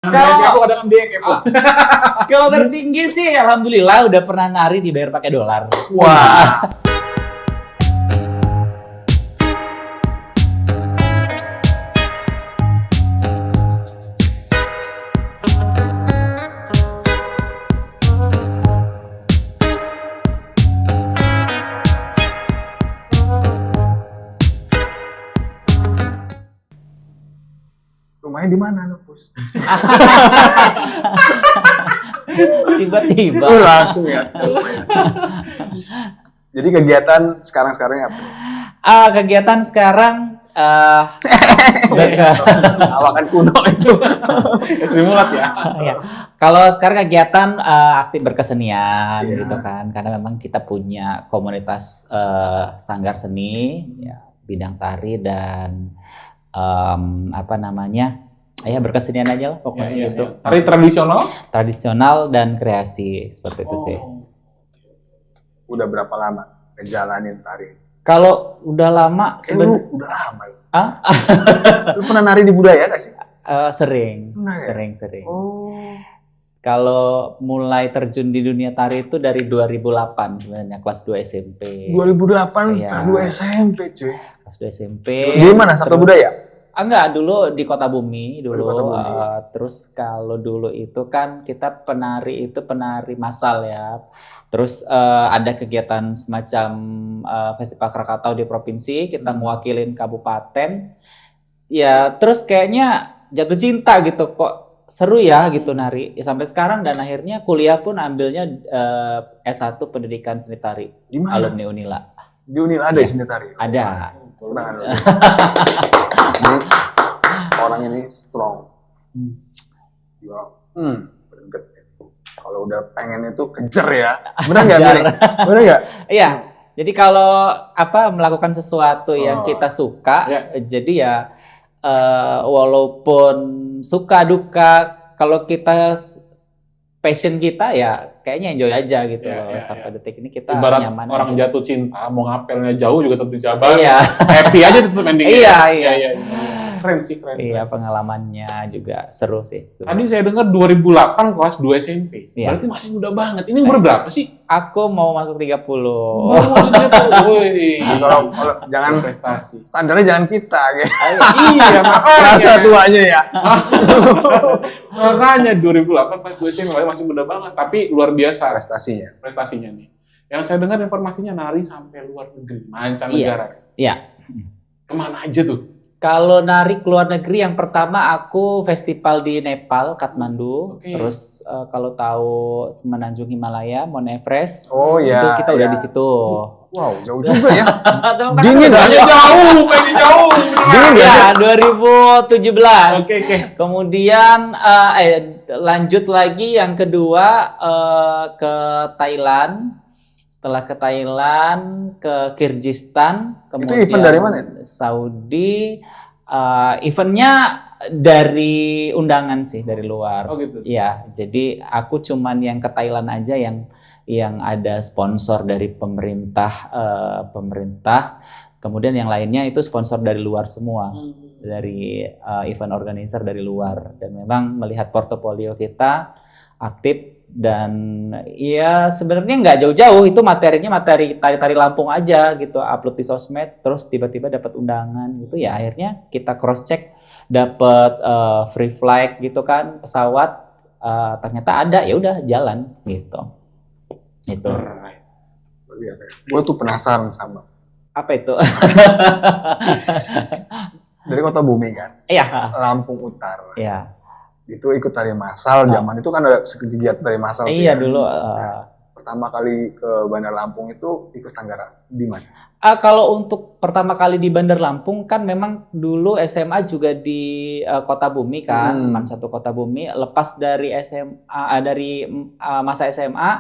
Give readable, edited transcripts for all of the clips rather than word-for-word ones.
Kepo kadang dia kepo. Kalau tertinggi sih alhamdulillah udah pernah nari dibayar pakai dolar. Wah. Rumahnya di mana, Nupus? Tiba-tiba. Langsung ya. Jadi kegiatan sekarang-sekarangnya apa? Kegiatan sekarang Awakan kuno itu. Simulat ya. ya. Kalau sekarang kegiatan aktif berkesenian gitu kan, karena memang kita punya komunitas sanggar seni, ya, bidang tari dan berkesenian aja lah pokoknya gitu. Tari Tradisional dan kreasi seperti itu sih. Udah berapa lama ngejalanin tari? Kalau udah lama sebenarnya udah lama. Lu pernah nari di budaya gak sih? Sering. Oh. Kalau mulai terjun di dunia tari itu dari 2008 sebenarnya, kelas 2 SMP. 2008 kelas 2 SMP, cuy. Kelas 2 SMP. Di mana? Satu budaya? Enggak, dulu di Kota Bumi dulu. Kota Bumi. Terus kalau dulu itu kan kita penari massal ya. Terus ada kegiatan semacam Festival Krakatau di provinsi, kita mewakilin kabupaten. Ya, terus kayaknya jatuh cinta gitu, kok seru ya gitu nari. Ya, sampai sekarang dan akhirnya kuliah pun ambilnya S1 Pendidikan Seni Tari. Di mana? Alumni Unila. Di Unila ada seni tari? Ada. Orang ini strong. Berget. Kalau udah pengen itu kejar ya. Benar nggak? Benar nggak? Iya. Jadi kalau melakukan sesuatu yang kita suka, jadi ya walaupun suka duka, kalau kita passion kita ya kayaknya enjoy aja gitu sampai detik ini kita ibarat nyaman. Orang aja. jatuh cinta mau ngapelnya jauh juga tetap dijabar. Iya. Happy aja tetap endingnya. Iya. Keren sih, keren. Iya, pengalamannya juga seru sih. Tadi saya dengar 2008 kelas 2 SMP. Iya. Berarti masih muda banget. Ini umur berapa sih? Aku mau masuk 30. Kalau jangan prestasi. Standarnya jangan kita, kayak. Iya, makanya. Rasa tuanya ya. Makanya 2008 pas 2 SMP masih muda banget, tapi luar biasa prestasinya nih. Yang saya dengar informasinya nari sampai luar negeri, mancanegara. Iya. Kemana aja tuh? Kalau nari ke luar negeri, yang pertama aku festival di Nepal, Kathmandu. Terus kalau tahu Semenanjung Himalaya, Mount Everest. Oh iya. Itu kita udah di situ. Wow, jauh juga ya. Dingin aja jauh. Dingin ya, 2017. Oke. Kemudian lanjut lagi yang kedua ke Thailand. Setelah ke Thailand, ke Kyrgyzstan, kemudian itu event dari mana? Saudi. Eventnya dari undangan sih, dari luar. Oh gitu. Ya, jadi aku cuman yang ke Thailand aja yang ada sponsor dari pemerintah. Kemudian yang lainnya itu sponsor dari luar semua, dari event organizer dari luar. Dan memang melihat portofolio kita aktif. Dan ya sebenarnya nggak jauh-jauh, itu materi tari Lampung aja gitu, upload di sosmed, terus tiba-tiba dapat undangan gitu ya, akhirnya kita cross check, dapat free flight gitu kan, pesawat, ternyata ada, ya udah jalan gitu. Itu. Gue tuh penasaran sama apa itu? Dari Kota Bumi kan? Iya. Lampung Utara. Iya. Itu ikut tari massal, zaman itu kan ada kegiatan tari massal. Iya dulu. Pertama kali ke Bandar Lampung itu ikut sanggar di mana? Kalau untuk pertama kali di Bandar Lampung kan memang dulu SMA juga di Kota Bumi kan, satu Kota Bumi. Lepas dari masa SMA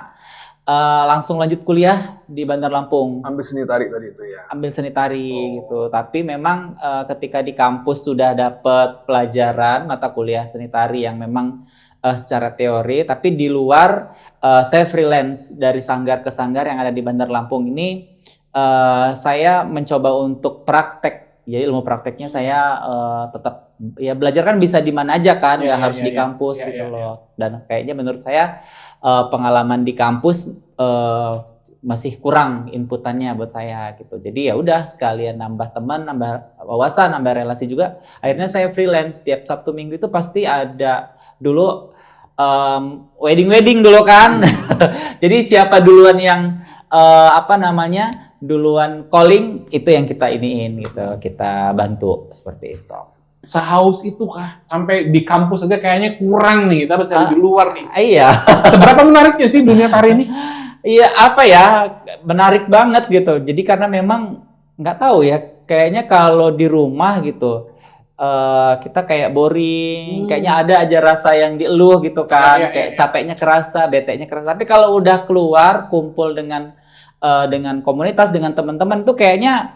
langsung lanjut kuliah di Bandar Lampung. Ambil seni tari tadi itu ya? Ambil seni tari gitu. Tapi memang ketika di kampus sudah dapat pelajaran mata kuliah seni tari yang memang secara teori, tapi di luar saya freelance dari sanggar ke sanggar yang ada di Bandar Lampung ini. Saya mencoba untuk praktek Jadi ilmu prakteknya saya tetap ya belajar kan bisa di mana aja kan, nggak harus di kampus gitu loh. Dan kayaknya menurut saya pengalaman di kampus masih kurang inputannya buat saya gitu. Jadi ya udah sekalian nambah teman, nambah wawasan, nambah relasi juga. Akhirnya saya freelance tiap Sabtu Minggu itu pasti ada dulu wedding dulu kan. Jadi siapa duluan yang duluan calling itu yang kita iniin gitu, kita bantu seperti itu. Sehaus itu kah? Sampai di kampus aja kayaknya kurang nih, kita harus cari di luar nih. Iya. Seberapa menariknya sih dunia tari ini? Iya, menarik banget gitu. Jadi karena memang nggak tahu ya, kayaknya kalau di rumah gitu, kita kayak boring, kayaknya ada aja rasa yang dieluh gitu kan, kayak capeknya kerasa, beteknya kerasa. Tapi kalau udah keluar, kumpul dengan komunitas, dengan teman-teman tuh kayak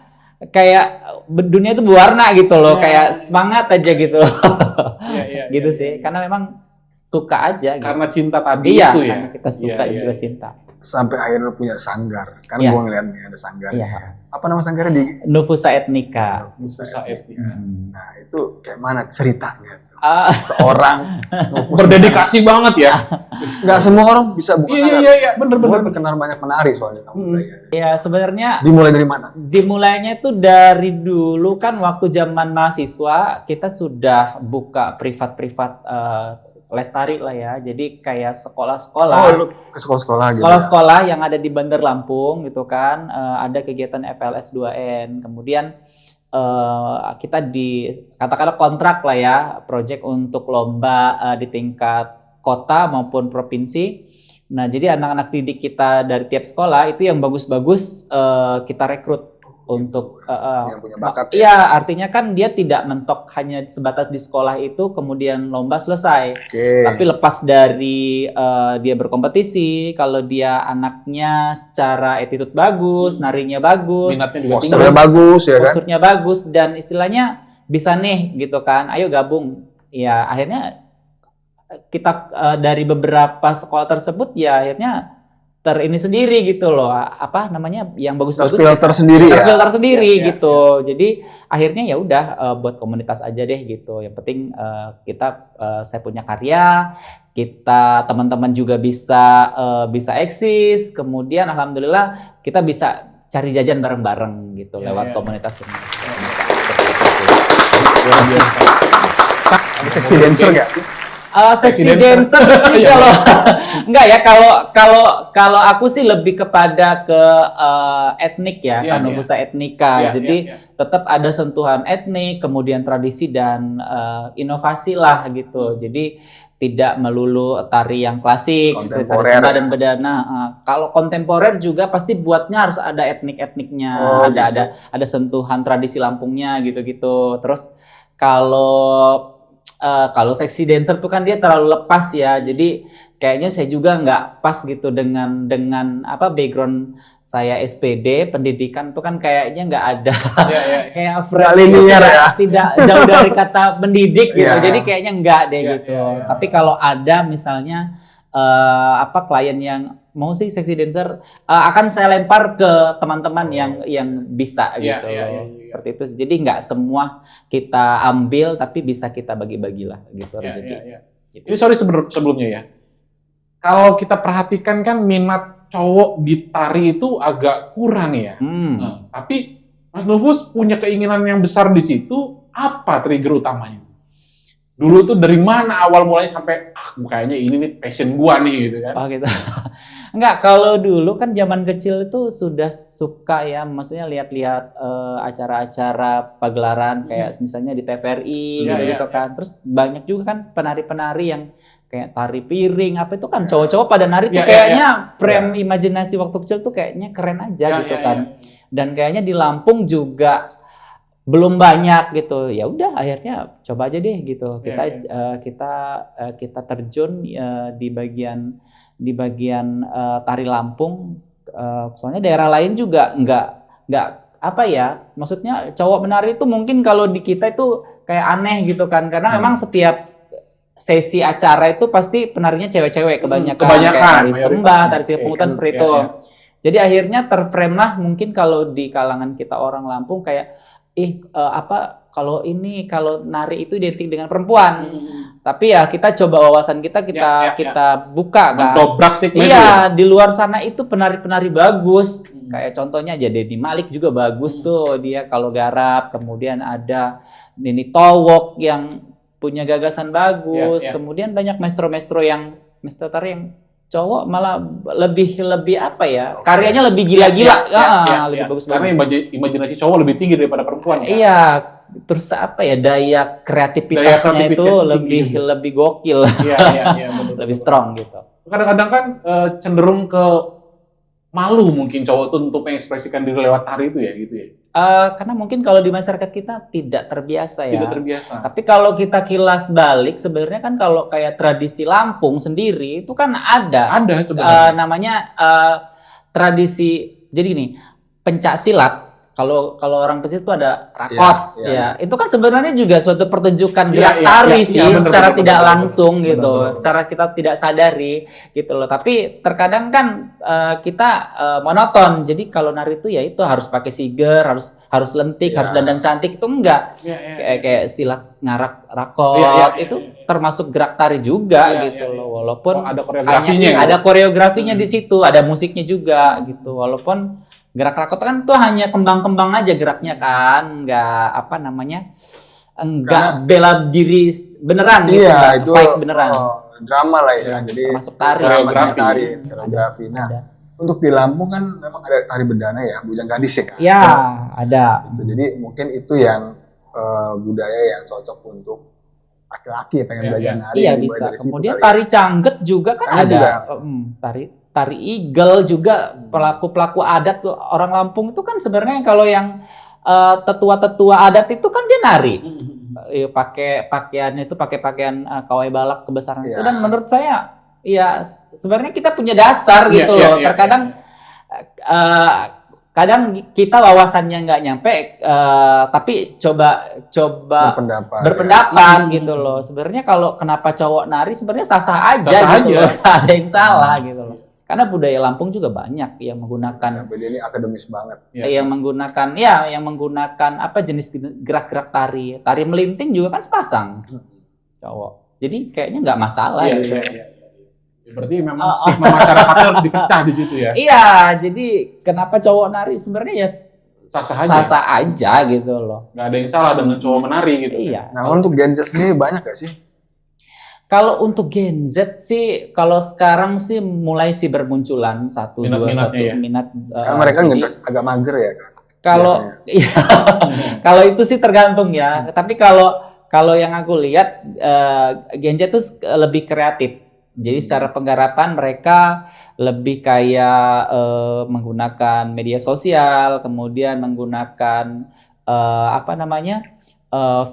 dunia itu berwarna gitu loh, kayak semangat aja gitu. Gitu sih, karena memang suka aja. Karena cinta tadi itu ya. Karena kita suka juga cinta. Sampai akhirnya lu punya sanggar, kan gua ngeliatnya ada sanggar. Apa nama sanggarnya di? Nufusa Ethnica. Nah itu kayak mana ceritanya? Seorang berdedikasi banget ya. Nggak semua orang bisa buka sanggar. Iya, bener. Gua kenal banyak penari soalnya. Ya sebenarnya dimulai dari mana? Dimulainya itu dari dulu kan waktu zaman mahasiswa kita sudah buka privat les tari lah ya. Jadi kayak sekolah-sekolah. Oh, lu ke sekolah-sekolah gitu. Sekolah-sekolah yang ada di Bandar Lampung gitu kan. Ada kegiatan FLS 2N. Kemudian kita katakanlah kontrak lah ya, project untuk lomba di tingkat kota maupun provinsi. Nah, jadi anak-anak didik kita dari tiap sekolah itu yang bagus-bagus kita rekrut untuk yang punya bakat. Iya, artinya kan dia tidak mentok hanya sebatas di sekolah itu kemudian lomba selesai. Tapi lepas dari dia berkompetisi, kalau dia anaknya secara attitude bagus, narinya bagus, minatnya juga posturnya bagus ya kan? Posturnya bagus dan istilahnya bisa nih gitu kan. Ayo gabung. Ya, akhirnya kita dari beberapa sekolah tersebut ya akhirnya ini sendiri gitu loh, yang bagus-bagus filter sendiri gitu. Jadi akhirnya ya udah buat komunitas aja deh gitu. Yang penting saya punya karya, kita teman-teman juga bisa eksis. Kemudian alhamdulillah kita bisa cari jajan bareng-bareng gitu lewat komunitas ini. Seksi dancer nggak? Seksi dancer sih kalau enggak ya, kalau aku sih lebih kepada ke etnik ya, Nufusa Ethnica. Jadi tetap ada sentuhan etnik, kemudian tradisi dan inovasi lah gitu. Jadi tidak melulu tari yang klasik seperti tari samba dan bedana. Kalau kontemporer juga pasti buatnya harus ada etnik-etniknya, ada sentuhan tradisi Lampungnya gitu-gitu. Terus kalau seksi dancer tuh kan dia terlalu lepas ya, jadi kayaknya saya juga nggak pas gitu dengan background saya SPD pendidikan tuh kan kayaknya nggak ada kayak linear ya, tidak jauh dari kata mendidik gitu, jadi kayaknya nggak deh gitu. Tapi kalau ada misalnya klien yang mau sih seksi dancer, akan saya lempar ke teman-teman yang bisa gitu. Seperti itu. Jadi nggak semua kita ambil, tapi bisa kita bagi-bagilah gitu rezeki. Gitu. Ini sorry sebelumnya ya. Kalau kita perhatikan kan minat cowok di tari itu agak kurang ya. Tapi Mas Nufus punya keinginan yang besar di situ. Apa trigger utamanya? Dulu tuh dari mana awal mulanya sampai kayaknya ini nih passion gua nih gitu kan. Oh gitu. Enggak, kalau dulu kan zaman kecil itu sudah suka ya, maksudnya lihat-lihat acara-acara pagelaran kayak misalnya di TVRI gitu kan. Terus banyak juga kan penari-penari yang kayak tari piring itu kan cowok-cowok pada nari tuh kayaknya frame imajinasi waktu kecil tuh kayaknya keren aja gitu kan. Dan kayaknya di Lampung juga belum banyak gitu. Ya udah akhirnya coba aja deh gitu. Kita terjun di bagian tari Lampung. Soalnya daerah lain juga nggak maksudnya cowok menari itu mungkin kalau di kita itu kayak aneh gitu kan, karena memang setiap sesi acara itu pasti penarinya cewek-cewek kebanyakan kayak tari sembah, tari pungutan seperti itu. Jadi akhirnya terframe lah mungkin kalau di kalangan kita orang Lampung kayak kalau nari itu identik dengan perempuan. Tapi ya kita coba wawasan kita buka kan. Mendobrak stigma itu ya. Iya, di luar sana itu penari-penari bagus. Kayak contohnya aja Deddy Malik juga bagus tuh dia kalau garap. Kemudian ada Nini Towok yang punya gagasan bagus. Kemudian banyak maestro tari yang cowok malah lebih apa ya? Karyanya lebih gila-gila. Lebih bagus. Karena imajinasi cowok lebih tinggi daripada perempuan. Iya, terus apa ya? Daya kreativitasnya itu lebih gokil. Iya, lebih strong gitu. Kadang-kadang kan cenderung ke malu mungkin cowok tuh untuk mengekspresikan diri lewat tari itu ya gitu ya. Karena mungkin kalau di masyarakat kita tidak terbiasa ya. Tidak terbiasa. Tapi kalau kita kilas balik, sebenarnya kan kalau kayak tradisi Lampung sendiri itu kan ada. Ada sebenarnya. Namanya tradisi. Jadi gini, pencak silat. Kalau orang pesisir itu ada rakot, ya. Itu kan sebenarnya juga suatu pertunjukan gerak tari sih, secara tidak langsung gitu, secara kita tidak sadari gitu loh. Tapi terkadang kan kita monoton. Jadi kalau nari itu ya itu harus pakai siger, harus lentik, harus dandan cantik itu enggak. Kayak silat ngarak rakot itu termasuk gerak tari juga gitu loh. Walaupun ada koreografinya. Ada koreografinya di situ, ada musiknya juga gitu. Walaupun gerak rakot kan tuh hanya kembang-kembang aja geraknya kan, enggak bela diri beneran gitu, itu fight beneran. Drama lah ya, jadi termasuk tari, koreografi. Nah, untuk di Lampung kan memang ada tari berdana ya, bujang gadis ya kan? Iya, ada. Jadi mungkin itu yang budaya yang cocok untuk laki-laki pengen belajar nari. Iya bisa. Kemudian tari cangget juga kan ada. Tari Eagle juga pelaku adat tuh orang Lampung itu kan sebenarnya kalau yang tetua-tetua adat itu kan dia nari. Pakai pakaian kawai balak kebesaran itu, dan menurut saya ya sebenarnya kita punya dasar gitu loh. Terkadang kadang kita wawasannya nggak nyampe, tapi coba berpendapat gitu loh. Sebenarnya kalau kenapa cowok nari sebenarnya sah-sah aja gitu loh. Nggak ada yang salah gitu loh. Karena budaya Lampung juga banyak yang menggunakan. Ini akademis banget. Yang menggunakan apa jenis gerak-gerak tari. Tari melinting juga kan sepasang cowok. Jadi kayaknya nggak masalah. Iya. Berarti memang stigma masyarakatnya harus dipecah di situ ya. Iya, jadi kenapa cowok nari sebenarnya ya sah-sah aja gitu loh. Nggak ada yang salah dengan cowok menari gitu. Iya. Nah, untuk Gen Z sendiri banyak gak sih? Kalau untuk Gen Z sih, kalau sekarang sih mulai sih bermunculan minat. Karena mereka agak mager ya kan? Kalau itu sih tergantung ya. Tapi kalau yang aku lihat Gen Z itu lebih kreatif. Jadi secara penggarapan mereka lebih kayak menggunakan media sosial, kemudian menggunakan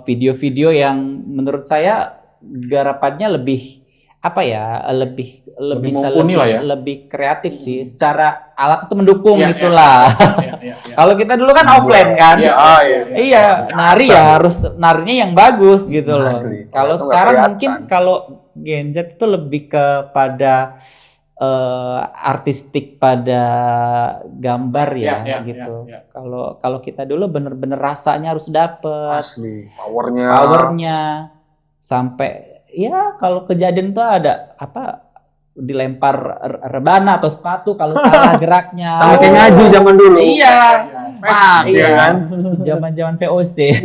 video-video yang menurut saya garapannya lebih lebih kreatif sih. Secara alat itu mendukung gitulah. Kalau kita dulu kan offline kan. Iya, nari ya harus narinya yang bagus gitu loh. Kalau sekarang mungkin kalau Gen Z itu lebih kepada artistik pada gambar ya gitu. Kalau kita dulu bener-bener rasanya harus dapet. Asli, powernya sampai ya kalau kejadian tuh ada dilempar rebana atau sepatu kalau salah geraknya. Sama kayak ngaji zaman dulu. Iya kan? Zaman VOC.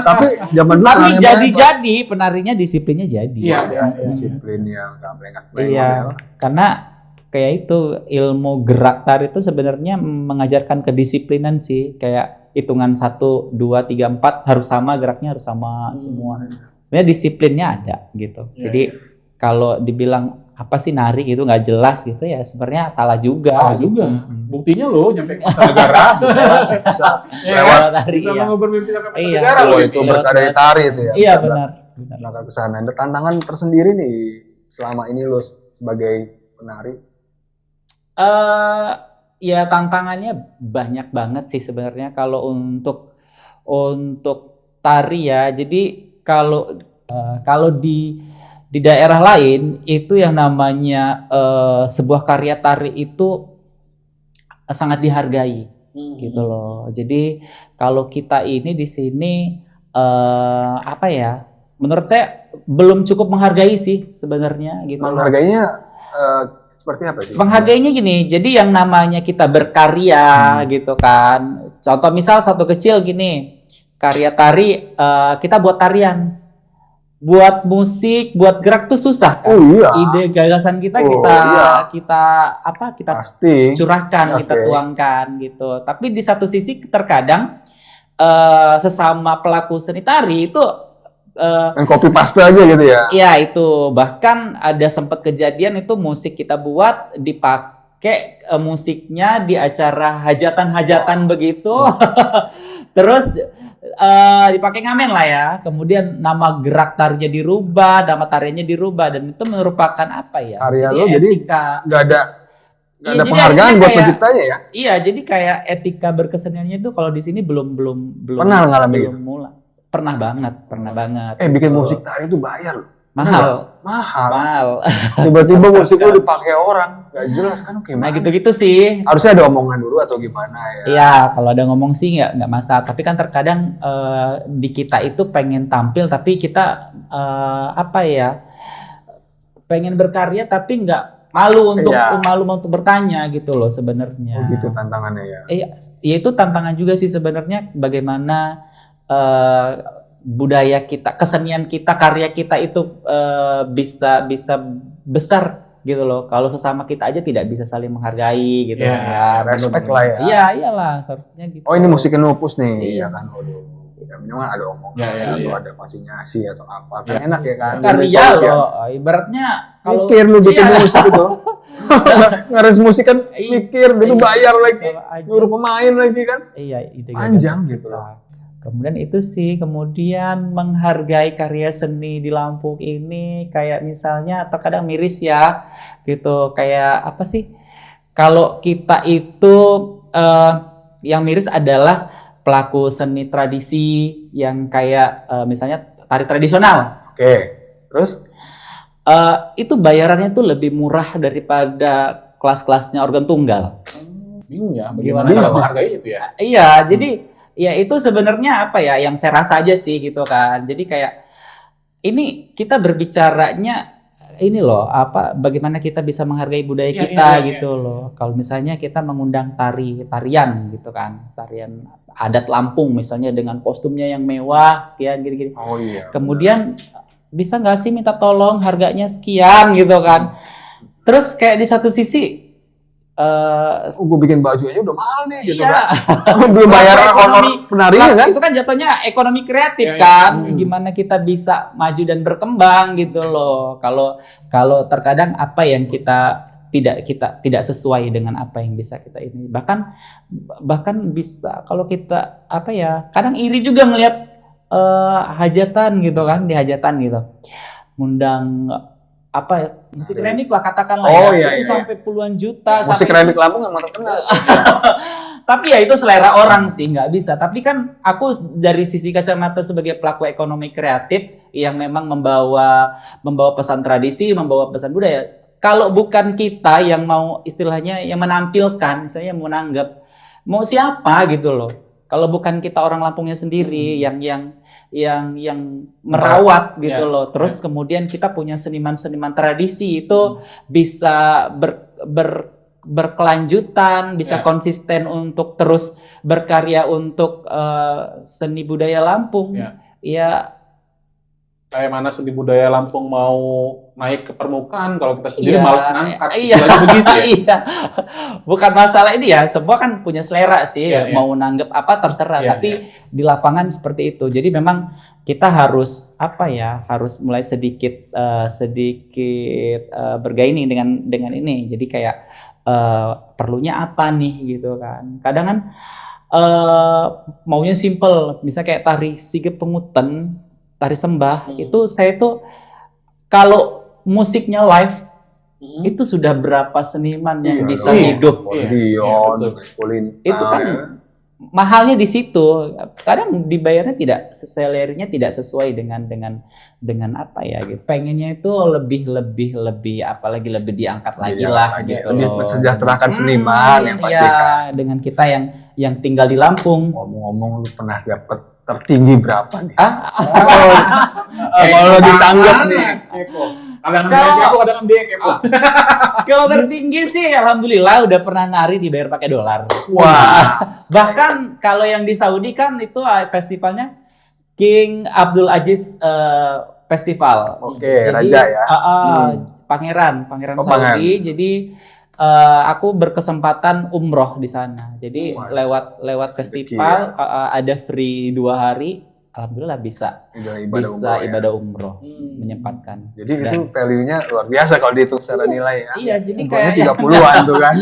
Tapi zaman dulu. Tapi jadi penarinya disiplinnya jadi. Disiplin yang nggak melengah-melengah. Iya, karena kayak itu ilmu gerak tari itu sebenarnya mengajarkan kedisiplinan sih. Kayak hitungan 1, 2, 3, 4 harus sama, geraknya harus sama semua. Sebenarnya disiplinnya ada gitu. Jadi kalau dibilang apa sih nari gitu nggak jelas gitu ya sebenarnya salah juga. Buktinya lo nyampe ke negara. Lewat tari. Bisa mau bermimpi sampai ke negara. Itu berkah dari tari itu ya. Iya benar. Maka kesana ada tantangan tersendiri nih selama ini lo sebagai penari. Ya tantangannya banyak banget sih sebenarnya kalau untuk tari ya. Jadi kalau di daerah lain itu yang namanya sebuah karya tari itu sangat dihargai. gitu loh. Jadi kalau kita ini di sini apa ya? Menurut saya belum cukup menghargai sih sebenarnya gitu loh. Menghargainya seperti apa sih? Menghargainya gini, jadi yang namanya kita berkarya gitu kan. Contoh misal satu kecil gini, karya tari, kita buat tarian, buat musik, buat gerak tuh susah kan? Oh iya. Ide gagasan kita kita Pasti. curahkan, kita tuangkan gitu. Tapi di satu sisi terkadang sesama pelaku seni tari itu Yang copy paste aja gitu ya? Iya itu, bahkan ada sempat kejadian itu musik kita buat dipakai musiknya di acara hajatan-hajatan begitu, terus dipakai ngamen lah ya. Kemudian nama gerak tarinya dirubah, nama tariannya dirubah, dan itu merupakan apa ya? Karya Jadi lo jadi nggak ada Iya, jadi penghargaan akhirnya buat kayak- penciptanya ya? Iya, jadi kayak etika berkeseniannya itu kalau di sini belum Pernah ngalamin gitu? mulai. Pernah banget. Bikin musik tari itu bayar loh. Mahal. Mahal. Tiba-tiba musik lo dipakai orang, nggak jelas kan Nah gimana? gitu-gitu sih. Harusnya ada omongan dulu atau gimana ya? Iya, kalau ada ngomong sih nggak masalah. Tapi kan terkadang di kita itu pengen tampil, tapi kita apa ya? Pengen berkarya tapi nggak malu untuk bertanya gitu loh sebenarnya. Oh gitu tantangannya ya? Ya itu tantangan juga sih sebenarnya, bagaimana budaya kita, kesenian kita, karya kita itu bisa besar gitu loh. Kalau sesama kita aja tidak bisa saling menghargai gitu ya. Respect lah ya. Iya, iyalah seharusnya gitu. Oh ini musiknya Nupus nih, Iya. ya kan? Waduh. Ya minimal ada omongan, Iya. atau ada konsinyasi atau apa. Kan Ya. enak ya kan? Karya loh, ibaratnya kalau Mikir lu bikin Iya. musik itu. Ngaris musik kan mikir, itu Iya. bayar lagi. Sama aja. Nyuruh pemain lagi kan? Iya, ide Panjang gagasan gitu kita. loh. Kemudian itu sih, kemudian menghargai karya seni di Lampung ini kayak misalnya terkadang miris ya, gitu. Kayak apa sih? Kalau kita itu yang miris adalah pelaku seni tradisi yang kayak misalnya tari tradisional. Oke. Terus? Itu bayarannya tuh lebih murah daripada kelas-kelasnya organ tunggal. Bingung ya, Gimana bagaimana cara bisnis? menghargai itu ya? Iya, jadi ya itu sebenarnya apa ya yang saya rasa aja sih gitu kan. Jadi kayak ini kita berbicaranya ini loh, apa bagaimana kita bisa menghargai budaya Iya, kita iya. gitu loh. Kalau misalnya kita mengundang tarian gitu kan, tarian adat Lampung misalnya dengan kostumnya yang mewah sekian gini-gini. Oh iya. Kemudian bisa nggak sih minta tolong harganya sekian gitu kan. Terus kayak di satu sisi Gue bikin baju aja udah mahal nih gitu iya, kan. Belum bayar honor penarinya kan? itu kan jatuhnya ekonomi kreatif Iya, iya. kan. Gimana kita bisa maju dan berkembang gitu loh. Kalau terkadang apa yang kita tidak sesuai dengan apa yang bisa kita ini. Bahkan bisa kalau kita apa ya, kadang iri juga ngelihat hajatan gitu kan, di hajatan gitu. Ngundang apa ya, musik remik lah katakanlah Oh, ya. iya, Itu iya. sampai puluhan juta. Musik sampai- remik Lampung emang terkenal. Tapi ya itu selera orang sih, nggak bisa. Tapi kan aku dari sisi kacamata sebagai pelaku ekonomi kreatif yang memang membawa pesan tradisi, membawa pesan budaya. Kalau bukan kita yang mau istilahnya yang menampilkan, misalnya yang menanggap, mau siapa gitu loh. Kalau bukan kita orang Lampungnya sendiri yang merawat gitu Ya, loh. Terus kemudian kita punya seniman-seniman tradisi itu bisa berkelanjutan, bisa Ya. konsisten untuk terus berkarya untuk seni budaya Lampung. Ya. Ya, Kayak mana seni budaya Lampung mau naik ke permukaan, kalau kita sendiri iya, malas ngangkat, iya, istilahnya begitu ya. iya. Bukan masalah ini ya, semua kan punya selera sih, Iya, iya. mau nanggep apa terserah. Iya, Tapi di lapangan seperti itu. Jadi memang kita harus apa ya, harus mulai sedikit bergaining dengan ini. Jadi kayak perlunya apa nih gitu kan. Kadang kan maunya simple, misalnya kayak tari Sigep Penguten, tari sembah, itu saya tuh kalau musiknya live itu sudah berapa seniman yang bisa dong. hidup. Iya, Dion, betul. Kulintang. Itu kan mahalnya di situ. Kadang dibayarnya tidak salary-nya tidak sesuai dengan apa ya gitu. Pengennya itu lebih apalagi lebih diangkat lagi lah gitu. Lebih loh. mensejahterakan seniman yang pasti Iya, kan. dengan kita yang tinggal di Lampung. Ngomong-ngomong, lu pernah dapet tertinggi berapa nih? Kalau ditanggap nih. Kadang-kadang dia kepo. Kalau tertinggi sih alhamdulillah udah pernah nari dibayar pakai dolar. Wah. Bahkan kalau yang di Saudi kan itu festivalnya King Abdul Aziz Festival. Oke, raja ya. Pangeran Oh, Saudi. Jadi aku berkesempatan umroh di sana. Jadi lewat festival ada free 2 hari. Alhamdulillah bisa ibadah umroh menyempatkan. Jadi itu value-nya luar biasa kalau dihitung secara nilai ya. Iya, jadi kayak kayak 30-an tuh kan.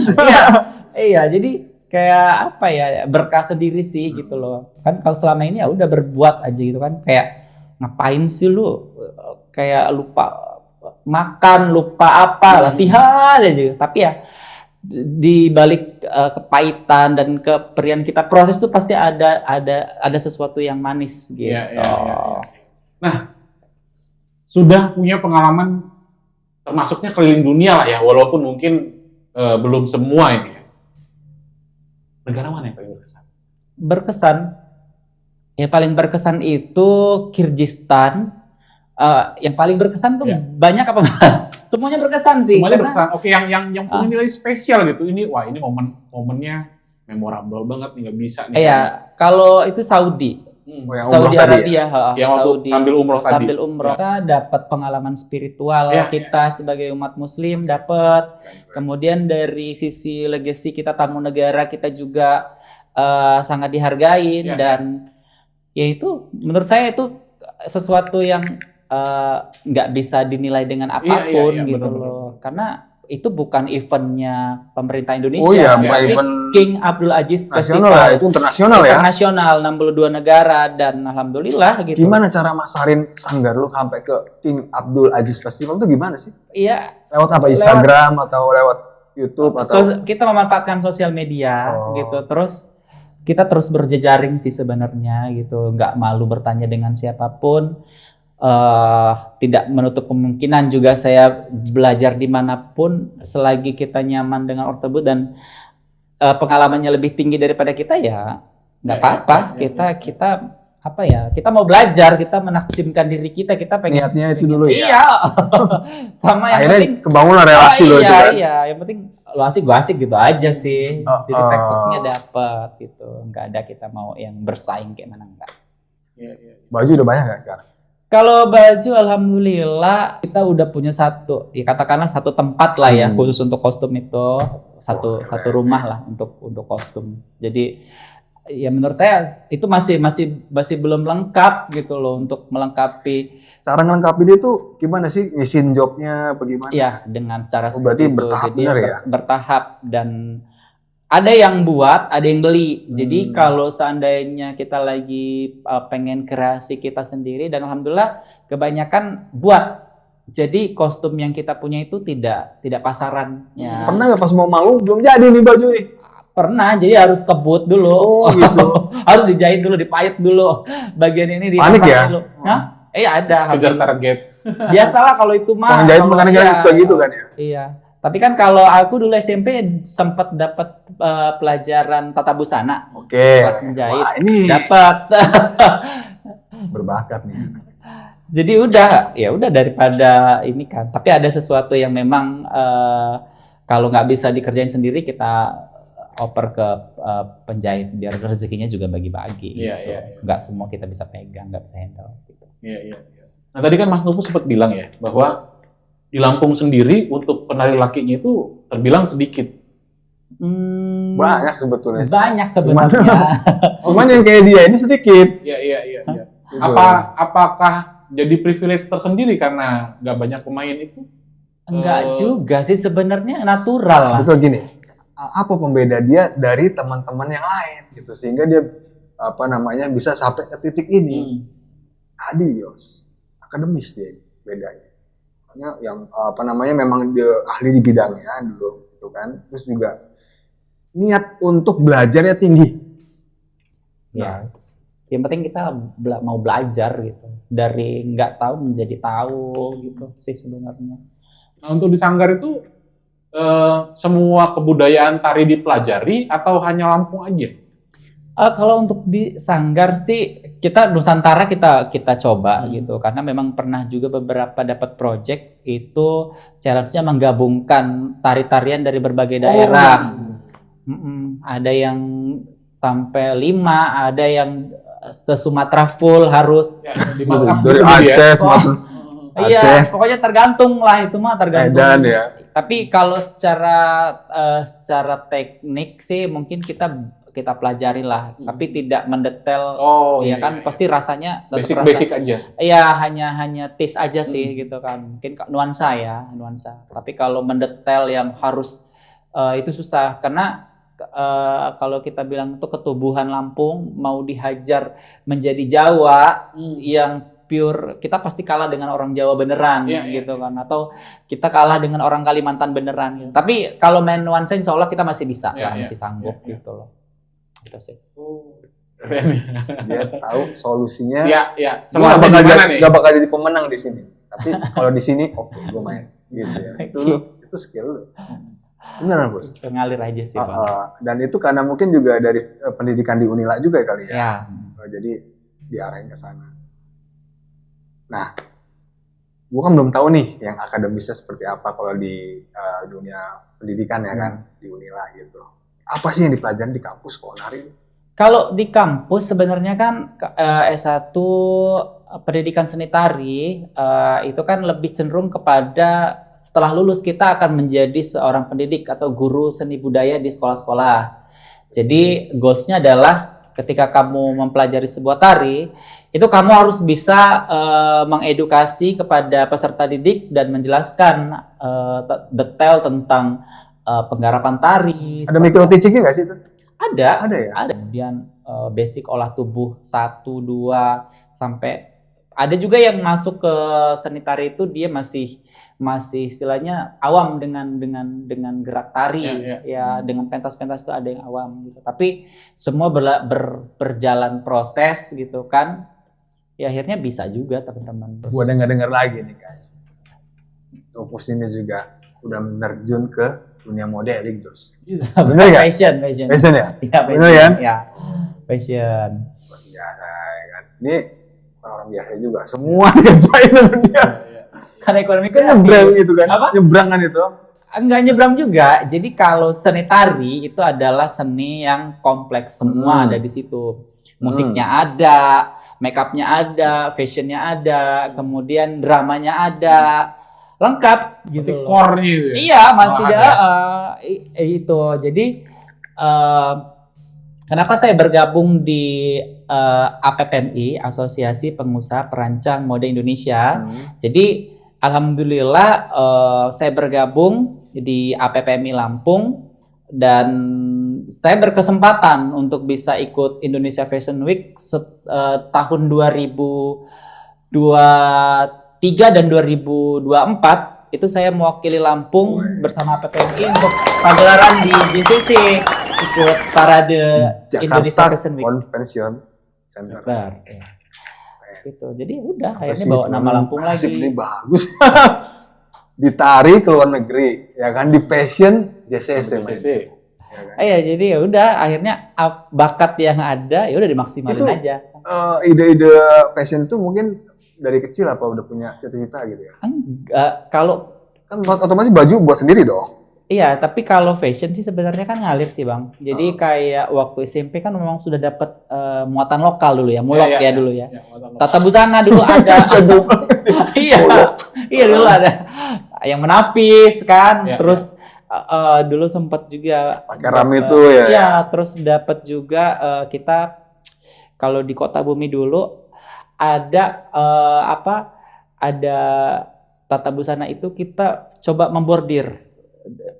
iya, jadi kayak apa ya, berkah sendiri sih gitu loh. Kan kalau selama ini ya udah berbuat aja gitu kan, kayak ngapain sih lu kayak lupa makan, lupa apa, latihan aja. Tapi ya di balik kepahitan dan keperian kita, proses itu pasti ada sesuatu yang manis gitu. Iya. Nah, sudah punya pengalaman termasuknya keliling dunia lah ya, walaupun mungkin belum semua ini ya. Negara mana yang paling berkesan? Yang paling berkesan itu Kyrgyzstan. Yang paling berkesan tuh banyak apa? Semuanya berkesan sih. Semuanya berkesan. Oke, yang punya nilai spesial gitu. Ini momennya memorable banget nih, nggak bisa nih. Iya, kalau itu Saudi. Saudi Arabia, Saudi sambil umroh kita dapat pengalaman spiritual kita sebagai umat Muslim dapat. Kemudian dari sisi legacy kita tamu negara kita juga sangat dihargain dan ya itu menurut saya itu sesuatu yang nggak bisa dinilai dengan apapun gitu loh. Karena itu bukan eventnya pemerintah Indonesia. Oh iya, bukan event King Abdul Aziz Festival. Festival. Itu internasional ya? Internasional, 62 negara dan alhamdulillah gitu. Gimana cara masarin sanggar lu sampai ke King Abdul Aziz Festival itu gimana sih? Iya. Lewat apa? Instagram atau lewat YouTube atau? Kita memanfaatkan sosial media gitu. Terus kita terus berjejaring sih sebenarnya gitu. Nggak malu bertanya dengan siapapun. Tidak menutup kemungkinan juga saya belajar dimanapun selagi kita nyaman dengan orang tersebut dan pengalamannya lebih tinggi daripada kita ya nggak apa-apa. Kita apa ya, kita mau belajar, kita menaksimkan diri kita pengen niatnya itu dulu ya. Iya. Sama yang akhirnya penting kebangun relasi loh itu kan. Iya, yang penting lo asik gue asik gitu aja sih. Jadi tekniknya dapat gitu. Nggak ada kita mau yang bersaing kayak mana enggak. Baju udah banyak nggak sekarang? Kalau baju alhamdulillah kita udah punya satu, ya katakanlah satu tempat lah ya khusus untuk kostum itu, satu rumah lah untuk kostum. Jadi ya menurut saya itu masih belum lengkap gitu loh untuk melengkapi. Cara melengkapi dia tuh gimana sih, ngisiin jobnya bagaimana? Iya, dengan cara berarti seperti itu. Bertahap. Jadi benar ya? Bertahap dan ada yang buat, ada yang beli. Jadi kalau seandainya kita lagi pengen kreasi kita sendiri, dan alhamdulillah kebanyakan buat. Jadi kostum yang kita punya itu tidak pasaran. Ya. Pernah nggak pas mau manggung belum jadi nih baju nih? Pernah, jadi harus kebut dulu. Oh gitu. Harus dijahit dulu, dipahit dulu. Bagian ini dipasang dulu. Hah? Ada. Kejar target. Biasalah kalau itu mah. Menjahit makanan suka gitu kan ya? Iya. Tapi kan kalau aku dulu SMP sempat dapat pelajaran tata busana. Oke. Kelas menjahit. Wah, ini dapat. Berbakat nih. Jadi udah daripada ini kan. Tapi ada sesuatu yang memang kalau nggak bisa dikerjain sendiri kita oper ke penjahit biar rezekinya juga bagi-bagi. Gitu. Nggak semua kita bisa pegang, nggak bisa handle. Gitu. Iya. Nah tadi kan Mas Nufus sempat bilang ya bahwa di Lampung sendiri untuk penari lakinya itu terbilang sedikit. Banyak sebetulnya. Banyak sebenarnya. Cuman yang kayak dia ini sedikit. Iya. Apakah jadi privilege tersendiri karena nggak banyak pemain itu? Enggak juga sih, sebenarnya natural lah. Betul gini. Apa pembeda dia dari teman-teman yang lain gitu sehingga dia bisa sampai ke titik ini. Adios. Akademis dia bedanya. Yang memang dia ahli di bidangnya dulu gitu kan, terus juga niat untuk belajarnya tinggi. Ya, yang penting kita mau belajar gitu, dari nggak tahu menjadi tahu gitu sih sebenarnya. Nah untuk di Sanggar itu semua kebudayaan tari dipelajari atau hanya Lampung aja? Kalau untuk di Sanggar sih kita Nusantara kita coba gitu, karena memang pernah juga beberapa dapat project itu challenge-nya menggabungkan tari-tarian dari berbagai daerah. Ada yang sampai 5, ada yang se-Sumatera full harus di masuk dari Aceh, Sumatera. Iya, pokoknya tergantung lah, itu mah tergantung. Medan ya. Tapi kalau secara teknik sih mungkin kita pelajari lah, tapi tidak mendetail. Ya kan, pasti rasanya basic aja. Iya, hanya taste aja sih gitu kan. Mungkin nuansa. Tapi kalau mendetail yang harus itu susah, karena kalau kita bilang itu ketubuhan Lampung mau dihajar menjadi Jawa yang pure, kita pasti kalah dengan orang Jawa beneran gitu kan, atau kita kalah dengan orang Kalimantan beneran gitu. Tapi kalau main nuansa insya Allah kita masih bisa lah, masih sanggup gitu loh. Itu sih. Dia tahu solusinya. Iya. Semua gak bakal jadi pemenang di sini. Tapi kalau di sini oke, gue main gitu ya. Itu skill lu. Benar, Bos. Ngalir aja sih, Bang. Dan itu karena mungkin juga dari pendidikan di Unila juga kali ya. Ya. Jadi diarahin ke sana. Nah, gue kan belum tahu nih yang akademisnya seperti apa kalau di dunia pendidikan ya kan, di Unila gitu. Apa sih yang dipelajari di kampus kalau nari? Kalau di kampus sebenarnya kan S1 pendidikan seni tari itu kan lebih cenderung kepada setelah lulus kita akan menjadi seorang pendidik atau guru seni budaya di sekolah-sekolah. Jadi goals-nya adalah ketika kamu mempelajari sebuah tari, itu kamu harus bisa mengedukasi kepada peserta didik dan menjelaskan detail tentang penggarapan tari. Ada micro teaching-nya nggak sih itu? Ada ya. Ada. Kemudian basic olah tubuh 1, 2 sampai ada juga yang masuk ke seni tari itu dia masih istilahnya awam dengan gerak tari ya, dengan pentas-pentas itu ada yang awam gitu. Tapi semua berjalan proses gitu kan. Ya akhirnya bisa juga teman-teman. Gua dengar lagi nih guys. Opus ini juga udah menerjun ke dunia modeling terus. Bener nggak? Fashion ya? Iya, bener kan? Ya, fashion. Biasa kan. Ini orang biasa juga. Semua dikerjain sama dia. Karena ekonomi kan nyebrang gitu kan? Apa? Nyebrang kan itu? Enggak nyebrang juga. Jadi kalau seni tari itu adalah seni yang kompleks, semua ada di situ. Musiknya ada, make up-nya ada, fashionnya ada, kemudian dramanya ada. Lengkap gitu. Core-nya itu ya? Iya, masih ada itu. Jadi kenapa saya bergabung di APPMI, Asosiasi Pengusaha Perancang Mode Indonesia. Jadi alhamdulillah saya bergabung di APPMI Lampung dan saya berkesempatan untuk bisa ikut Indonesia Fashion Week tahun 2023 dan 2024. Itu saya mewakili Lampung bersama APPMI untuk pagelaran di GCC, ikut parade Indonesia Fashion Week. Convention Center. Ya. Gitu. Jadi udah akhirnya bawa nama Lampung lagi. Ini bagus. Ditari ke luar negeri, ya kan, di fashion JCC. Iya, jadi ya udah akhirnya bakat yang ada ya udah dimaksimalin itu, aja. Ide-ide fashion itu mungkin dari kecil apa udah punya cita-cita gitu ya? Enggak, kalau kan otomatis baju buat sendiri dong. Iya, tapi kalau fashion sih sebenarnya kan ngalir sih, Bang. Jadi kayak waktu SMP kan memang sudah dapat muatan lokal dulu ya, mulok dulu ya. Tata busana dulu ada. Iya dulu ada. Yang menapis kan, terus dulu sempat juga pakai ram itu ya. Iya, terus dapat juga kita kalau di Kota Bumi dulu ada ada tata busana itu kita coba membordir.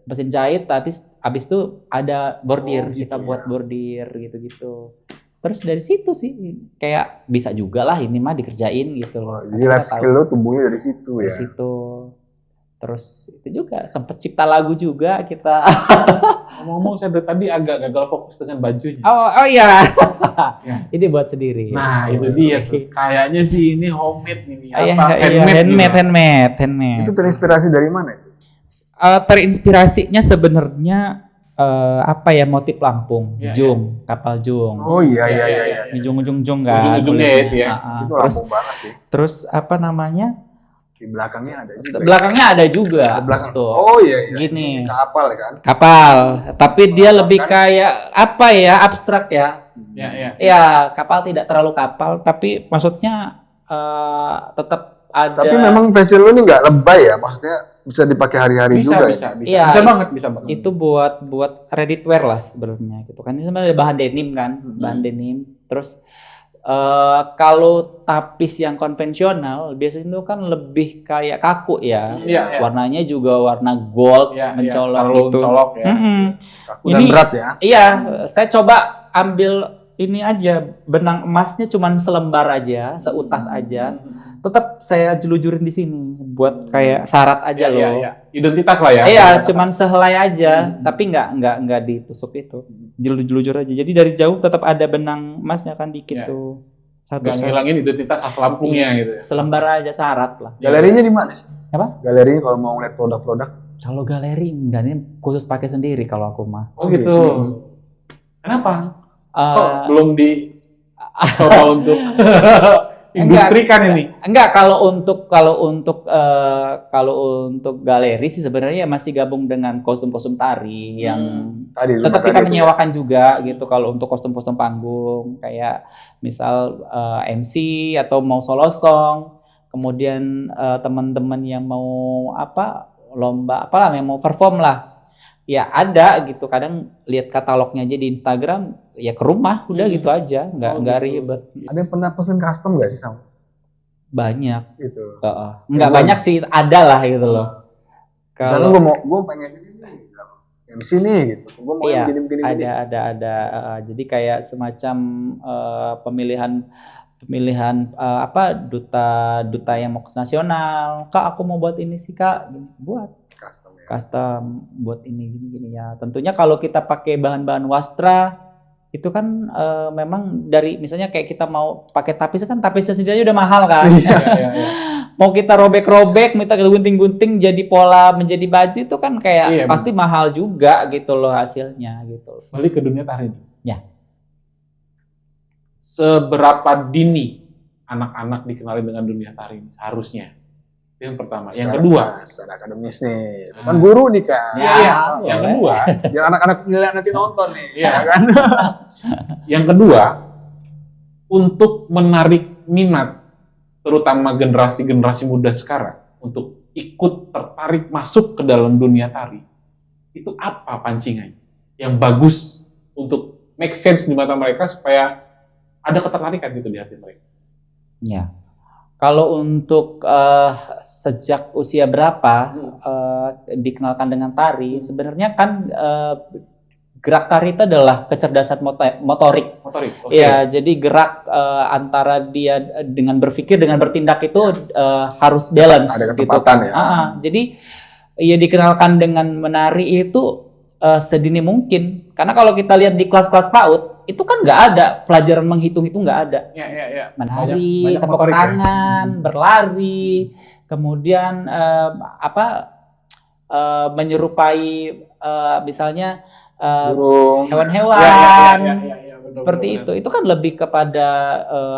Mesin jahit, tapi habis itu ada bordir, gitu kita buat bordir gitu-gitu. Terus dari situ sih kayak bisa juga lah ini mah dikerjain gitu loh. Jadi life skill lo tumbuhnya dari situ ya. Dari situ. Terus itu juga sempet cipta lagu juga kita. Ngomong-ngomong saya dari tadi agak gagal fokus dengan bajunya. Oh iya. Ini buat sendiri. Nah, itu dia tuh. Kayaknya sih ini homemade nih. Handmade. Itu terinspirasi dari mana itu? Terinspirasinya sebenarnya apa ya, motif Lampung, Ya, jung, kapal jung. Oh iya. Di ujung-ujung kan. Ujung-ujungnya itu ya. Itu Terus Lampung banget sih. terus apa namanya? Di belakangnya ada juga. Belakangnya ada juga. Di belakang. Tuh. Oh iya. Gini. Kapal kan. Kapal, tapi dia Kapal lebih kan? kayak apa ya, abstrak ya. Ya. Ya, kapal tidak terlalu kapal, tapi maksudnya tetap ada. Tapi memang facial lu ini nggak lebay ya, maksudnya bisa dipakai hari-hari Bisa, juga. bisa. Iya, Bisa banget, bisa banget. itu buat ready to wear lah sebenarnya gitu kan. Ini sebenarnya ada bahan denim kan, bahan denim. Terus kalau tapis yang konvensional biasanya itu kan lebih kayak kaku ya. Iya. Warnanya juga warna gold Iya, mencolok terlalu gitu. colok ya. Kaku dan Ini- berat ya. Iya, saya coba ambil ini aja, benang emasnya cuman selembar aja, seutas aja. Tetap saya jelujurin di sini buat kayak syarat aja loh. Iya. Identitas lah ya. Iya, cuman sehelai aja, tapi nggak ditusuk itu. Jelujur aja. Jadi dari jauh tetap ada benang emasnya kan dikit Iya. tuh. Nggak ngilangin identitas asal Lampungnya gitu ya. Selembar aja syarat lah. Galerinya di mana sih? Apa? Galerinya kalau mau ngeliat produk-produk. Kalau galeri enggak, ini khusus pakai sendiri kalau aku mah. Oh gitu. Kenapa? Eh, Kok belum coba untuk industrikan ini? Enggak, kalau untuk galeri sih sebenarnya masih gabung dengan kostum-kostum tari yang Tadi tetap rumah kita tadi itu menyewakan juga gitu. Kalau untuk kostum-kostum panggung kayak misal MC atau mau solo song, kemudian teman-teman yang mau lomba apalah yang mau perform lah. Ya ada gitu, kadang lihat katalognya aja di Instagram, ya ke rumah udah gitu aja, nggak gitu. ribet. Ada yang pernah pesen custom nggak sih sama Banyak. itu? Nggak banyak sih, ada lah gitu loh. Misalnya gue pengen ini nih, MC nih gitu. Gue mau Iya, yang begini. ada. Jadi kayak semacam pemilihan duta yang mau ke nasional. Kak, aku mau buat ini sih kak, buat Custom ya. custom, buat ini gini ya. Tentunya kalau kita pakai bahan-bahan wastra itu kan memang dari misalnya kayak kita mau pakai tapis kan tapisnya sendiri aja udah mahal kan. Iya. Mau kita robek-robek, minta gunting-gunting jadi pola menjadi baju itu kan kayak Iya, pasti mahal juga gitu loh hasilnya gitu. Balik ke dunia tari. Ya. Seberapa dini anak-anak dikenali dengan dunia tari harusnya? Itu yang pertama. Yang kedua, secara akademis nih. Itu kan guru nih kan. Iya. Yang kedua, Biar anak-anak ngeliat nanti nonton nih. Iya. Ya kan? yang kedua, untuk menarik minat terutama generasi-generasi muda sekarang untuk ikut tertarik masuk ke dalam dunia tari, itu apa pancingannya yang bagus untuk make sense di mata mereka supaya ada ketertarikan gitu di hati mereka? Ya. Kalau untuk sejak usia berapa dikenalkan dengan tari, sebenarnya kan gerak tari itu adalah kecerdasan motorik. Motorik. Oke. Ya, jadi gerak antara dia dengan berpikir dengan bertindak itu harus balance. Ada gitu ketepatan kan. ya. Jadi ya dikenalkan dengan menari itu sedini mungkin. Karena kalau kita lihat di kelas-kelas PAUD itu kan nggak ada pelajaran menghitung itu nggak ada. Ya. Menari, Banyak tepuk motorik ya. tangan, berlari, kemudian menyerupai misalnya Burung. hewan-hewan Ya, betul, seperti betul. itu kan lebih kepada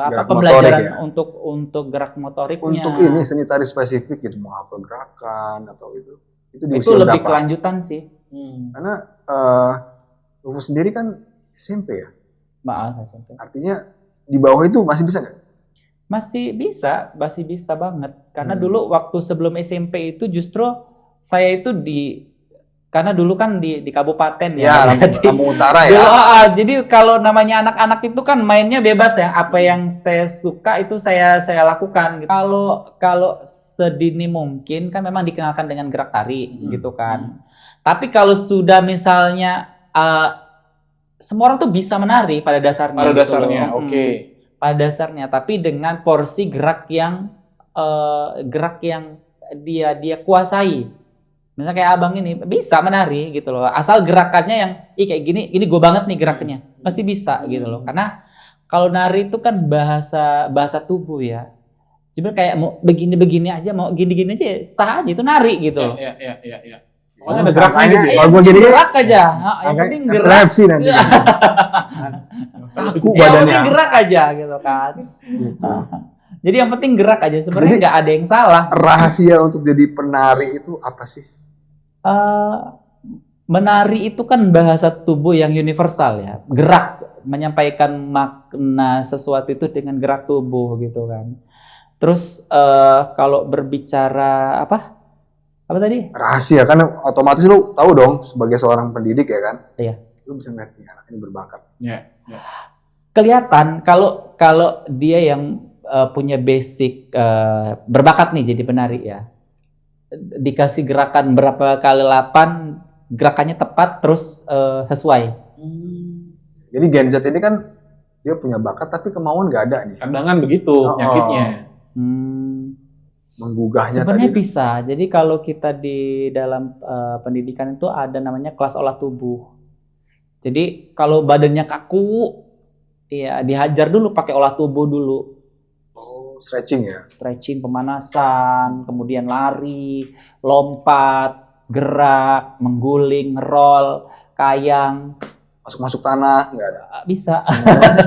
Gerak pembelajaran motorik ya? untuk gerak motoriknya. Untuk ini seni tari spesifik gitu, mau apa gerakan atau itu di Itu usia lebih berapa? kelanjutan sih. Karena Rufus sendiri kan SMP ya, Maaf saya sampai. artinya di bawah itu masih bisa nggak? Masih bisa banget. Karena dulu waktu sebelum SMP itu justru saya itu karena dulu kan di kabupaten Ya, Jadi- Lampung Utara ya. Dulu, jadi kalau namanya anak-anak itu kan mainnya bebas ya. Apa yang saya suka itu saya lakukan. Gitu. Kalau sedini mungkin kan memang dikenalkan dengan gerak tari gitu kan. Tapi kalau sudah misalnya semua orang tuh bisa menari pada dasarnya. Pada gitu dasarnya, loh. oke. Pada dasarnya, tapi dengan porsi gerak yang dia kuasai. Misalnya kayak abang ini bisa menari gitu loh. Asal gerakannya yang kayak gini gue banget nih gerakannya. Pasti bisa gitu loh. Karena kalau nari itu kan bahasa tubuh ya. Cuma kayak mau begini-begini aja, mau gini-gini aja sah aja itu nari gitu loh. Ya. Pokoknya ada geraknya gitu ya. Kalau gue jadi gerak aja. Yang penting gerak. Repsi nanti. Aku Yang badannya. penting gerak aja gitu kan. Gitu. Jadi yang penting gerak aja. Sebenarnya Jadi- nggak ada yang salah. Rahasia untuk jadi penari itu apa sih? Menari itu kan bahasa tubuh yang universal ya. Gerak, menyampaikan makna sesuatu itu dengan gerak tubuh gitu kan. Terus kalau berbicara apa tadi? Rahasia kan otomatis lu tahu dong sebagai seorang pendidik ya kan? Iya. Lu bisa ngeliat nih anak ini berbakat. Ya. Kelihatan kalau dia yang punya basic berbakat nih jadi penari ya. Dikasih gerakan berapa kali 8, gerakannya tepat terus sesuai. Jadi Gen Z ini kan dia punya bakat tapi kemauan nggak ada nih. Kadangan begitu penyakitnya. Menggugahnya Sebenarnya tadi. bisa. Jadi kalau kita di dalam pendidikan itu ada namanya kelas olah tubuh. Jadi kalau badannya kaku, ya dihajar dulu pakai olah tubuh dulu. Oh, stretching ya. Stretching, pemanasan, kemudian lari, lompat, gerak, mengguling, ngerol, kayang, Masuk-masuk tanah nggak ada. bisa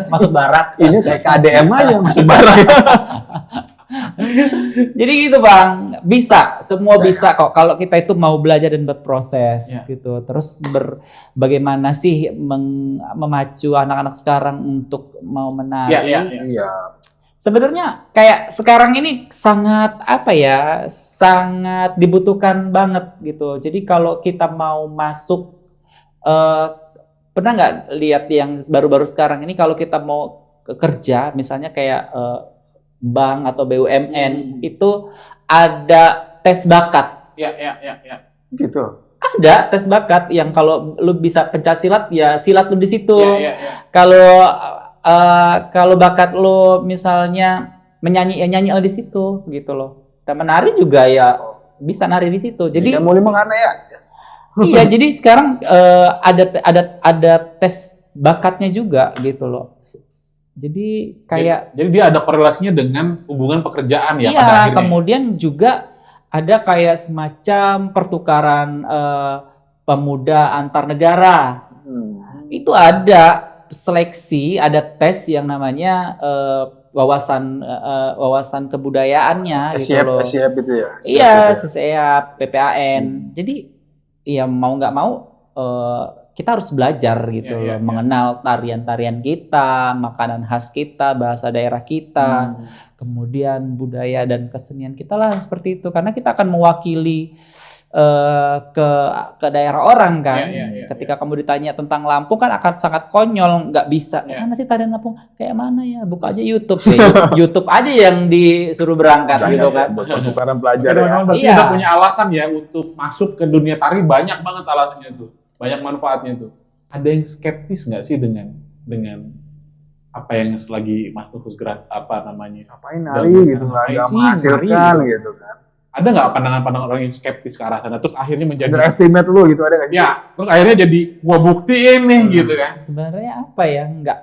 masuk barak. Ini kayak KDM aja masuk barang. Jadi gitu Bang, bisa, semua Bisa, bisa kok kalau kita itu mau belajar dan berproses Ya. gitu. Terus bagaimana sih memacu anak-anak sekarang untuk mau menari? Iya. Sebenarnya kayak sekarang ini sangat sangat dibutuhkan banget gitu. Jadi kalau kita mau masuk, pernah nggak lihat yang baru-baru sekarang ini kalau kita mau kerja, misalnya kayak bank atau BUMN itu ada tes bakat. Ya. Gitu. Ada tes bakat yang kalau lu bisa pencaksilat ya silat lu di situ. Ya. Kalau bakat lo misalnya menyanyi ya nyanyi di situ gitu loh. Dan menari juga ya bisa nari di situ. Jadi mau lima karena ya. iya, jadi sekarang ada tes bakatnya juga gitu loh. Jadi kayak Jadi dia ada korelasinya dengan hubungan pekerjaan ya pada iya, akhirnya. kemudian juga ada kayak semacam pertukaran pemuda antar negara. Itu ada seleksi, ada tes yang namanya wawasan kebudayaannya gitu loh. SIAP itu ya. Iya, CCA, PPAN. Jadi ya mau nggak mau kita harus belajar gitu loh, mengenal tarian-tarian kita, makanan khas kita, bahasa daerah kita, kemudian budaya dan kesenian kita lah seperti itu. Karena kita akan mewakili ke daerah orang kan. Ketika kamu ditanya tentang Lampung kan akan sangat konyol, nggak bisa. Mana sih tarian Lampung? Kayak mana ya? Buka aja YouTube. YouTube aja yang disuruh berangkat gitu kan. Pertukaran pelajar ya. Berarti udah punya alasan ya untuk masuk ke dunia tari, banyak banget alasannya tuh. Banyak manfaatnya tuh. Ada yang skeptis nggak sih dengan apa yang lagi Mas Nufus gerak Ngapain nari gitu nggak menghasilkan gitu kan. Ada nggak pandangan-pandangan orang yang skeptis ke arah sana terus akhirnya menjadi underestimate lu gitu ada nggak sih? ya terus akhirnya jadi gua buktiin nih gitu kan. Sebenarnya apa ya, enggak,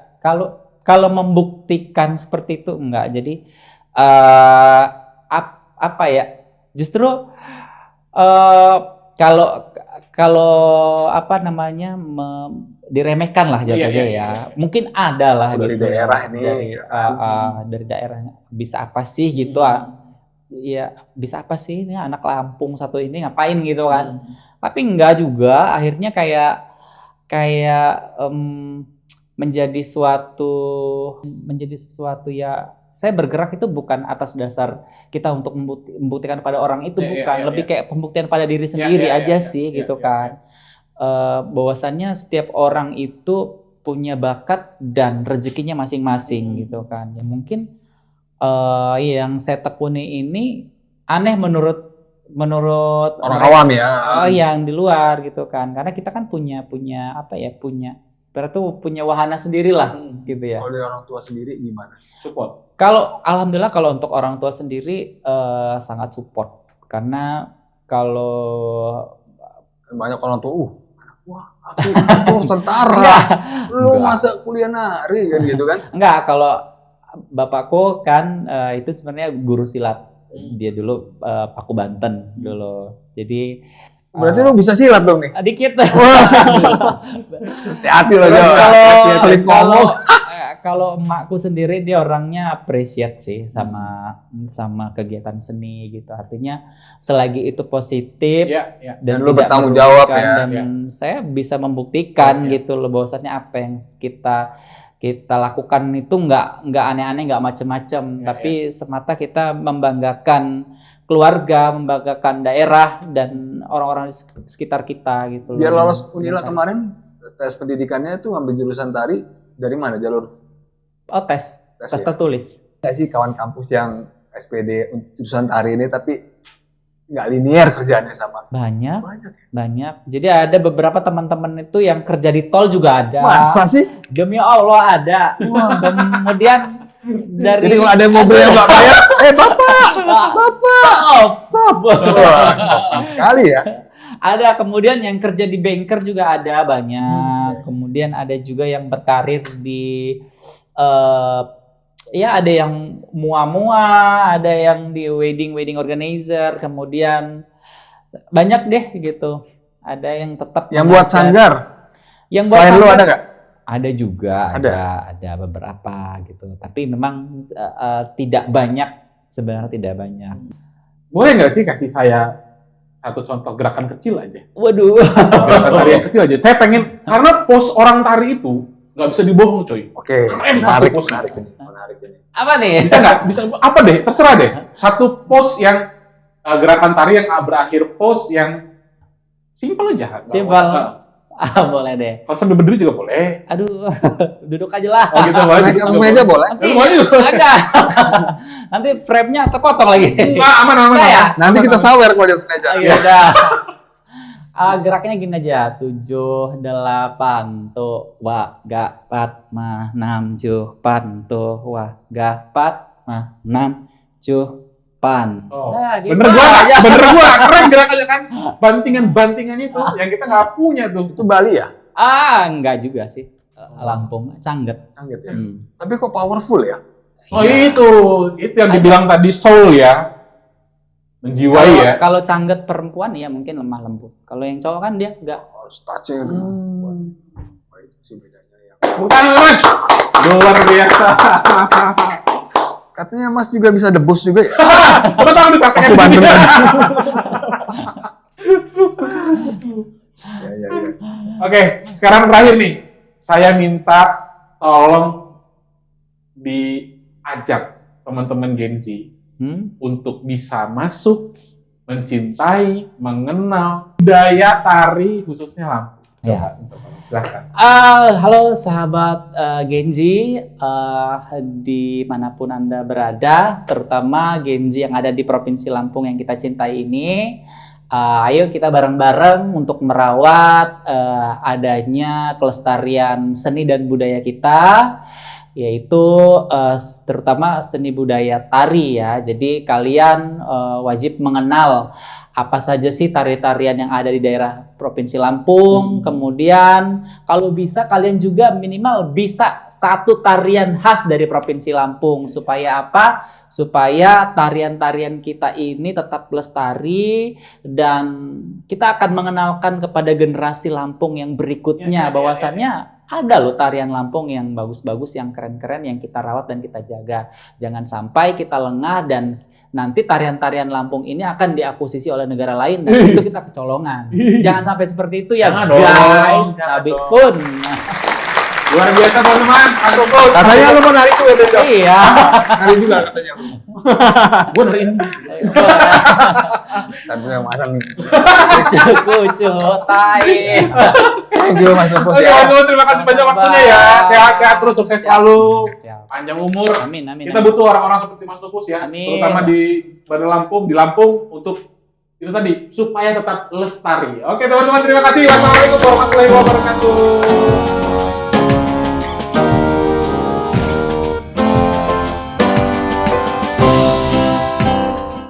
kalau membuktikan seperti itu enggak. Jadi apa ya, justru kalau apa namanya diremehkan lah jatuhnya ya. Mungkin ada lah dari gitu daerah ini dari daerah bisa apa sih gitu. Ya bisa apa sih ini anak Lampung satu ini ngapain gitu kan. Tapi enggak juga, akhirnya kayak menjadi sesuatu ya. Saya bergerak itu bukan atas dasar kita untuk membuktikan pada orang itu, bukan. Lebih kayak pembuktian pada diri sendiri aja sih gitu kan. Bahwasannya setiap orang itu punya bakat dan rezekinya masing-masing gitu kan. Ya mungkin yang saya tekuni ini aneh menurut orang awam ya. Yang di luar gitu kan. Karena kita kan punya berarti punya wahana sendiri lah gitu ya. Kalau dari orang tua sendiri gimana? Support. Kalau alhamdulillah kalau untuk orang tua sendiri sangat support. Karena kalau banyak orang tua aku tentara. Lu masa kuliah nari kan gitu kan? Enggak, kalau bapakku kan itu sebenarnya guru silat. Dia dulu Paku Banten dulu. Jadi Berarti lu bisa silat dong nih. Dikit. Hati-hati loh, Terus Jo. kalau emakku sendiri dia orangnya appreciate sih sama kegiatan seni gitu. Artinya selagi itu positif Dan lu tidak bertanggung jawab merugikan, ya. dan saya bisa membuktikan gitu loh bahwasannya apa yang kita lakukan itu nggak aneh-aneh, nggak macem-macem, tapi semata kita membanggakan keluarga, membanggakan daerah dan orang-orang di sekitar kita gitu loh. Biar lolos Unila kemarin, tes pendidikannya itu ngambil jurusan tari dari mana jalur? Oh, tes ya? tertulis. Nggak sih kawan kampus yang SPD jurusan tari ini tapi nggak linear kerjaannya sama? Banyak. Jadi ada beberapa teman-teman itu yang kerja di tol juga ada. Masa sih? Demi Allah ada. Kemudian dari Jadi kalau ada mobil yang nggak bayar, bapak, stop. Wah, sopan sekali ya. Ada kemudian yang kerja di banker juga ada banyak. Kemudian ada juga yang berkarir di ya ada yang mua-mua, ada yang di wedding organizer, kemudian banyak deh gitu. Ada yang tetap Yang buat sanggar. Yang buat selain sanggar, lu ada nggak? ada juga, ada beberapa gitu. Tapi memang tidak banyak, sebenarnya tidak banyak. Boleh nggak sih kasih saya satu contoh gerakan kecil aja? Waduh. Gerakan tari yang kecil aja. Saya pengen, karena pose orang tari itu nggak bisa dibohong, coy. Oke, menarik ini. Apa nih? Bisa nggak? Bisa apa deh? Terserah deh. Satu pose yang gerakan tari yang berakhir pose yang simpel aja. Simpel. Boleh deh. Kalau sambil berdiri juga boleh. Aduh, duduk aja lah. Oh gitu boleh. Naik atas meja boleh? Nanti frame-nya terpotong lagi. Aman. Ya? Nanti kita sawer kalau di atas meja. Iya udah. Geraknya gini aja. 7, 8, tuh, wa, ga, pat, ma, 6, juh, pan, tuh, wa, ga, pat, ma, 6, juh, pan. Oh. Nah, gitu. Bener gua, keren gerakannya kan. Bantingan-bantingannya itu yang kita nggak punya tuh. Itu Bali ya? Enggak juga sih. Lampung, Cangget. Cangget ya. Tapi kok powerful ya? Oh itu yang dibilang tadi soul ya. Menjiwai ya. Kalau Cangget perempuan ya mungkin lemah lembut. Kalau yang cowok kan dia enggak. Harus touch-nya. Itu sih bedanya ya. Bukan, luar biasa. Katanya Mas juga bisa debus juga ya? Coba tolong dipraktekin Aku di sini. bantu. Ya. Oke, sekarang terakhir nih. Saya minta tolong diajak teman-teman Gen Z untuk bisa masuk, mencintai, mengenal budaya tari khususnya Lampung. Ya. Silahkan. Halo sahabat Gen Z, dimanapun Anda berada, terutama Gen Z yang ada di Provinsi Lampung yang kita cintai ini, ayo kita bareng-bareng untuk merawat adanya kelestarian seni dan budaya kita, yaitu terutama seni budaya tari ya. Jadi kalian wajib mengenal apa saja sih tari-tarian yang ada di daerah Provinsi Lampung. Kemudian kalau bisa kalian juga minimal bisa satu tarian khas dari Provinsi Lampung. Supaya apa? Supaya tarian-tarian kita ini tetap lestari dan kita akan mengenalkan kepada generasi Lampung yang berikutnya bahwasannya ada loh tarian Lampung yang bagus-bagus, yang keren-keren, yang kita rawat dan kita jaga. Jangan sampai kita lengah dan nanti tarian-tarian Lampung ini akan diakuisisi oleh negara lain dan itu kita kecolongan. Jangan sampai seperti itu ya guys. Tapi pun luar biasa teman-teman. Katanya lu mau narik juga tuh. iya. Narik juga katanya. Gue dari ini. Tapi yang masang nih. Kucu, tai. Thank you Mas Nufus. Oke, teman-teman, terima kasih banyak waktunya ya. Sehat-sehat terus, sukses selalu. Panjang umur. Amin. Kita butuh orang-orang seperti Mas Nufus ya. Amin. Terutama di Bandar Lampung, di Lampung untuk itu tadi supaya tetap lestari. Oke, teman-teman, terima kasih. Wassalamualaikum warahmatullahi wabarakatuh.